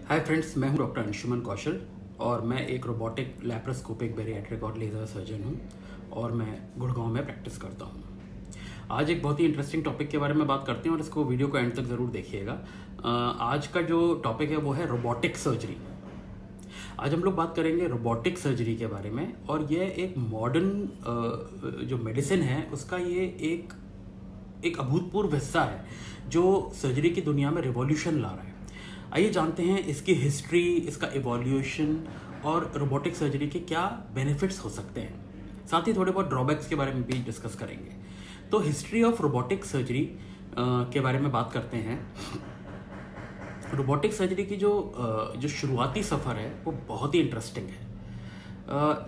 Hi friends, मैं हूं doctor Anshuman कौशल और मैं एक रोबोटिक लैप्रोस्कोपिक बेरियाट्रिक और लेज़र सर्जन हूं और मैं गुड़गांव में प्रैक्टिस करता हूं। आज एक बहुत ही इंटरेस्टिंग टॉपिक के बारे में बात करते हैं और इसको वीडियो को एंड तक ज़रूर देखिएगा। आज का जो टॉपिक है वो है रोबोटिक सर्जरी। आज हम लोग बात करेंगे रोबोटिक सर्जरी के बारे में और यह एक मॉडर्न जो मेडिसिन है उसका ये एक अभूतपूर्व हिस्सा है जो सर्जरी की दुनिया में रिवॉल्यूशन ला रहा है। आइए जानते हैं इसकी हिस्ट्री, इसका इवोल्यूशन और रोबोटिक सर्जरी के क्या बेनिफिट्स हो सकते हैं। साथ ही थोड़े बहुत ड्रॉबैक्स के बारे में भी डिस्कस करेंगे। तो हिस्ट्री ऑफ रोबोटिक सर्जरी के बारे में बात करते हैं। रोबोटिक सर्जरी की जो शुरुआती सफ़र है वो बहुत ही इंटरेस्टिंग है।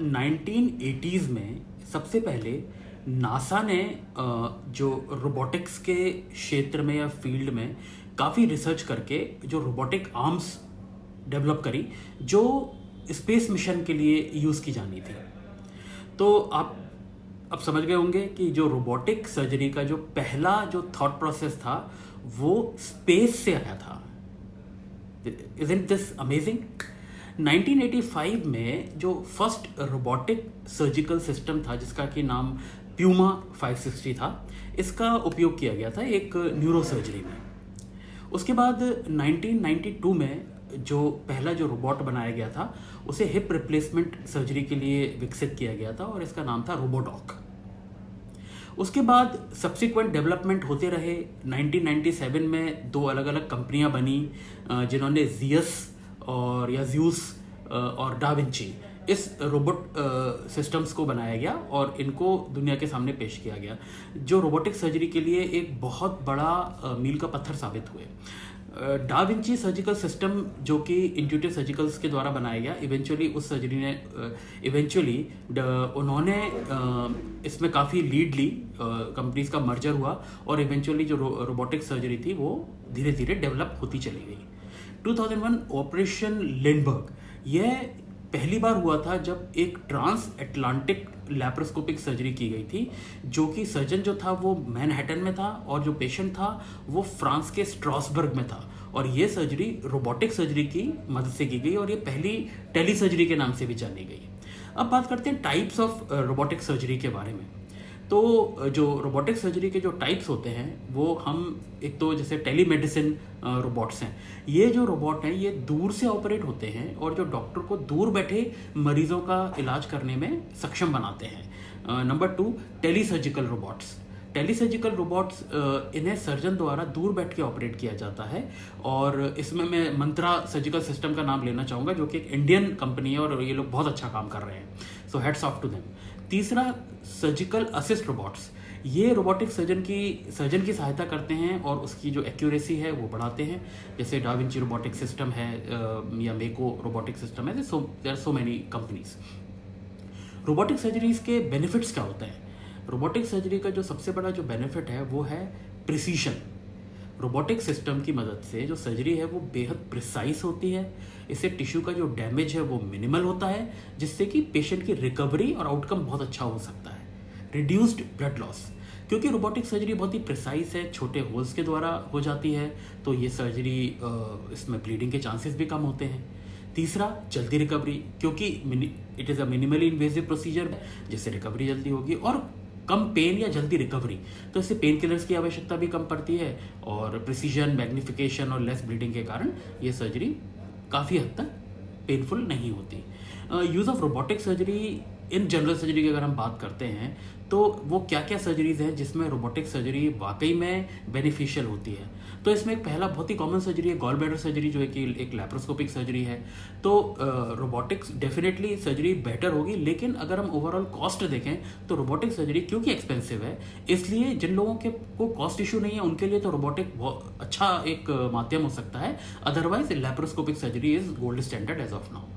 1980s में सबसे पहले नासा ने जो रोबोटिक्स के क्षेत्र में या फील्ड में काफ़ी रिसर्च करके जो रोबोटिक आर्म्स डेवलप करी जो स्पेस मिशन के लिए यूज़ की जानी थी। तो आप अब समझ गए होंगे कि जो रोबोटिक सर्जरी का जो पहला जो थॉट प्रोसेस था वो स्पेस से आया था। Isn't this amazing? 1985 में जो फर्स्ट रोबोटिक सर्जिकल सिस्टम था जिसका कि नाम प्यूमा 560 था, इसका उपयोग किया गया था एक न्यूरो सर्जरी में। उसके बाद 1992 में जो पहला जो रोबोट बनाया गया था उसे हिप रिप्लेसमेंट सर्जरी के लिए विकसित किया गया था और इसका नाम था रोबोडॉक। उसके बाद सब्सिक्वेंट डेवलपमेंट होते रहे। 1997 में दो अलग अलग कंपनियां बनी जिन्होंने जियस और या ज्यूस और डाविंची इस रोबोट सिस्टम्स को बनाया गया और इनको दुनिया के सामने पेश किया गया जो रोबोटिक सर्जरी के लिए एक बहुत बड़ा मील का पत्थर साबित हुए। डाविंची सर्जिकल सिस्टम जो कि इंट्यूटिव सर्जिकल्स के द्वारा बनाया गया, इवेंचुअली उस सर्जरी ने उन्होंने इसमें काफ़ी लीड ली, कंपनीज का मर्जर हुआ और इवेंचुअली जो रोबोटिक सर्जरी थी वो धीरे धीरे डेवलप होती चली गई। 2001 ऑपरेशन लिंडबर्ग, यह पहली बार हुआ था जब एक ट्रांस एटलांटिक लैप्रोस्कोपिक सर्जरी की गई थी जो कि सर्जन जो था वो मैनहट्टन में था और जो पेशेंट था वो फ्रांस के स्ट्रासबर्ग में था और ये सर्जरी रोबोटिक सर्जरी की मदद से की गई और ये पहली टेली सर्जरी के नाम से भी जानी गई। अब बात करते हैं टाइप्स ऑफ रोबोटिक सर्जरी के बारे में। तो जो रोबोटिक सर्जरी के जो टाइप्स होते हैं वो हम एक तो जैसे टेलीमेडिसिन रोबोट्स हैं। ये जो रोबोट हैं ये दूर से ऑपरेट होते हैं और जो डॉक्टर को दूर बैठे मरीजों का इलाज करने में सक्षम बनाते हैं। Number 2, telesurgical robots. Telesurgical robots इन्हें सर्जन द्वारा दूर बैठ के ऑपरेट किया जाता है और इसमें मैं मंत्रा सर्जिकल सिस्टम का नाम लेना चाहूँगा जो कि एक इंडियन कंपनी है और ये लोग बहुत अच्छा काम कर रहे हैं। सो हेड्स ऑफ टू देम। तीसरा, सर्जिकल असिस्ट रोबोट्स। ये रोबोटिक सर्जन की सहायता करते हैं और उसकी जो एक्यूरेसी है वो बढ़ाते हैं। जैसे डाविंची रोबोटिक सिस्टम है या मेको रोबोटिक सिस्टम है। There are so many companies. Robotic surgeries के बेनिफिट्स क्या होते हैं? रोबोटिक सर्जरी का जो सबसे बड़ा जो बेनिफिट है वो है प्रिसीशन। रोबोटिक सिस्टम की मदद से जो सर्जरी है वो बेहद प्रिसाइज होती है। इससे टिश्यू का जो डैमेज है वो मिनिमल होता है जिससे कि पेशेंट की रिकवरी और आउटकम बहुत अच्छा हो सकता है। रिड्यूस्ड ब्लड लॉस, क्योंकि रोबोटिक सर्जरी बहुत ही प्रिसाइज है, छोटे होल्स के द्वारा हो जाती है तो ये सर्जरी इसमें ब्लीडिंग के चांसेस भी कम होते हैं। तीसरा, जल्दी रिकवरी, क्योंकि it is a minimally invasive procedure जिससे रिकवरी जल्दी होगी और कम पेन या जल्दी रिकवरी, तो इससे पेन किलर्स की आवश्यकता भी कम पड़ती है और प्रिसीजन, मैग्निफिकेशन और लेस ब्लीडिंग के कारण ये सर्जरी काफ़ी हद तक पेनफुल नहीं होती। Use of robotic surgery in general surgery की अगर हम बात करते हैं तो वो क्या क्या सर्जरीज हैं जिसमें रोबोटिक सर्जरी वाकई में बेनिफिशियल होती है। तो इसमें एक पहला बहुत ही कॉमन सर्जरी है गॉल ब्लैडर सर्जरी जो है कि एक लैप्रोस्कोपिक सर्जरी है। तो रोबोटिक्स डेफिनेटली सर्जरी बेटर होगी, लेकिन अगर हम ओवरऑल कॉस्ट देखें तो रोबोटिक सर्जरी क्योंकि एक्सपेंसिव है इसलिए जिन लोगों के को कॉस्ट इशू नहीं है उनके लिए तो रोबोटिक बहुत अच्छा एक माध्यम हो सकता है। Otherwise laparoscopic surgery is gold standard as of now.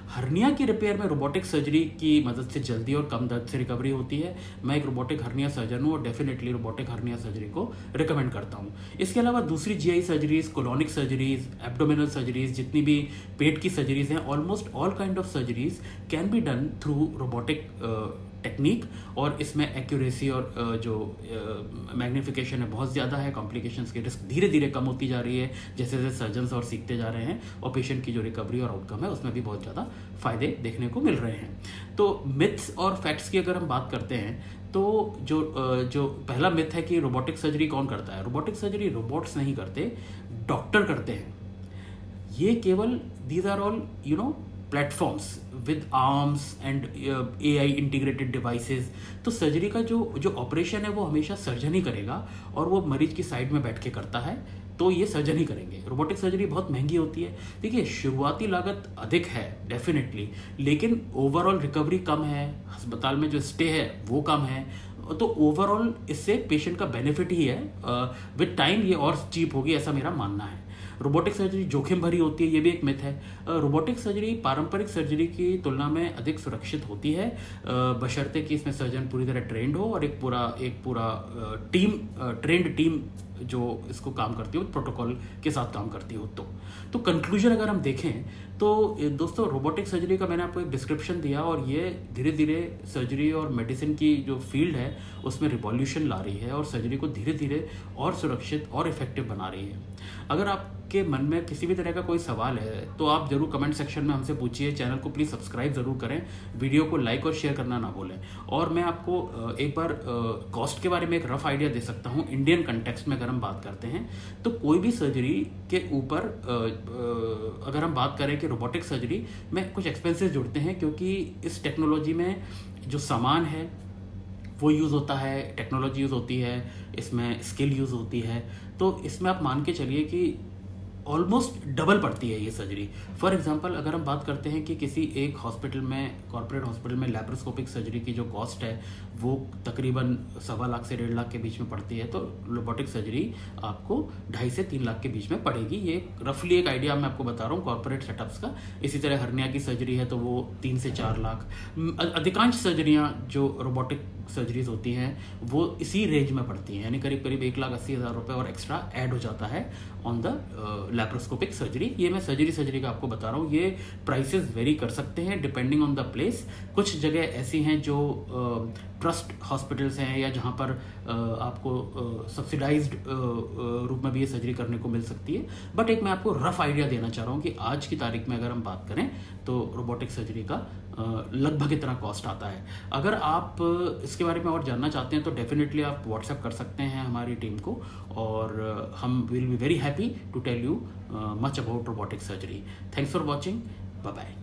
Hernia की रिपेयर में रोबोटिक सर्जरी की मदद से जल्दी और कम दर्द से रिकवरी होती है। मैं एक रोबोटिक हर्निया सर्जन हूँ और डेफिनेटली रोबोटिक हर्निया सर्जरी को रिकमेंड करता हूँ। इसके अलावा दूसरी GI surgeries, colonic surgeries, abdominal surgeries, जितनी भी पेट की सर्जरीज हैं, almost all kind of surgeries can be done through robotic technique, और इसमें एक्यूरेसी और जो मैग्नीफिकेशन है बहुत ज़्यादा है। कॉम्प्लिकेशंस की रिस्क धीरे धीरे कम होती जा रही है जैसे जैसे सर्जन्स और सीखते जा रहे हैं, और पेशेंट की जो रिकवरी और आउटकम है उसमें भी बहुत ज़्यादा फायदे देखने को मिल रहे हैं। तो मिथ्स और फैक्ट्स की अगर हम बात करते हैं तो जो पहला मिथ है कि रोबोटिक सर्जरी कौन करता है। रोबोटिक सर्जरी रोबोट्स नहीं करते, डॉक्टर करते हैं। ये केवल these are all platforms with arms and AI integrated devices. तो सर्जरी का जो ऑपरेशन है वो हमेशा सर्जन ही करेगा, और वो मरीज की साइड में बैठ के करता है, तो ये सर्जन ही करेंगे। रोबोटिक सर्जरी बहुत महंगी होती है। देखिए, शुरुआती लागत अधिक है डेफिनेटली, लेकिन ओवरऑल रिकवरी कम है, अस्पताल में जो स्टे है वो कम है, तो ओवरऑल इससे पेशेंट का बेनिफिट ही है। विद टाइम ये और चीप होगी, ऐसा मेरा मानना है। रोबोटिक सर्जरी जोखिम भरी होती है, ये भी एक मिथ है। रोबोटिक सर्जरी पारंपरिक सर्जरी की तुलना में अधिक सुरक्षित होती है, बशर्ते कि इसमें सर्जन पूरी तरह ट्रेंड हो और एक पूरा ट्रेंड टीम जो इसको काम करती हो, प्रोटोकॉल के साथ काम करती हो। तो कंक्लूजन अगर हम देखें तो दोस्तों, रोबोटिक सर्जरी का मैंने आपको एक डिस्क्रिप्शन दिया, और ये धीरे धीरे सर्जरी और मेडिसिन की जो फील्ड है उसमें रिवॉल्यूशन ला रही है, और सर्जरी को धीरे धीरे और सुरक्षित और इफेक्टिव बना रही है। अगर आपके मन में किसी भी तरह का कोई सवाल है तो आप जरूर कमेंट सेक्शन में हमसे पूछिए। चैनल को प्लीज़ सब्सक्राइब ज़रूर करें, वीडियो को लाइक और शेयर करना ना भूलें। और मैं आपको एक बार कॉस्ट के बारे में एक रफ आइडिया दे सकता हूँ। इंडियन कंटेक्स्ट में अगर हम बात करते हैं तो कोई भी सर्जरी के ऊपर अगर हम बात करें कि रोबोटिक सर्जरी में कुछ एक्सपेंसेस जुड़ते हैं, क्योंकि इस टेक्नोलॉजी में जो सामान है वो यूज़ होता है, टेक्नोलॉजी यूज़ होती है, इसमें स्किल यूज़ होती है। तो इसमें आप मान के चलिए कि ऑलमोस्ट डबल पड़ती है ये सर्जरी। फॉर एग्जांपल, अगर हम बात करते हैं कि किसी एक हॉस्पिटल में, कॉर्पोरेट हॉस्पिटल में लैप्रोस्कोपिक सर्जरी की जो कॉस्ट है वो तकरीबन 1.25 लाख से 1.5 लाख के बीच में पड़ती है, तो रोबोटिक सर्जरी आपको 2.5 से 3 लाख के बीच में पड़ेगी। ये रफली एक आइडिया मैं आपको बता रहा हूँ कॉर्पोरेट सेटअप्स का। इसी तरह हर्निया की सर्जरी है तो वो 3 से 4 लाख। अधिकांश सर्जरियाँ जो रोबोटिक सर्जरीज होती हैं वो इसी रेंज में पड़ती हैं, यानी करीब करीब 1,80,000 रुपये और एक्स्ट्रा ऐड हो जाता है ऑन द लैप्रोस्कोपिक सर्जरी। ये मैं सर्जरी का आपको बता रहा हूँ। ये प्राइसेस वेरी कर सकते हैं डिपेंडिंग ऑन द प्लेस। कुछ जगह ऐसी हैं जो ट्रस्ट हॉस्पिटल्स हैं, या जहाँ पर आपको सब्सिडाइज्ड रूप में भी ये सर्जरी करने को मिल सकती है। बट एक मैं आपको रफ आइडिया देना चाह रहा हूँ कि आज की तारीख में अगर हम बात करें तो रोबोटिक सर्जरी का लगभग इतना कॉस्ट आता है। अगर आप इसके बारे में और जानना चाहते हैं तो डेफिनेटली आप व्हाट्सएप कर सकते हैं हमारी टीम को, और हम will be very happy to tell you much about robotic surgery. Thanks for watching, bye bye.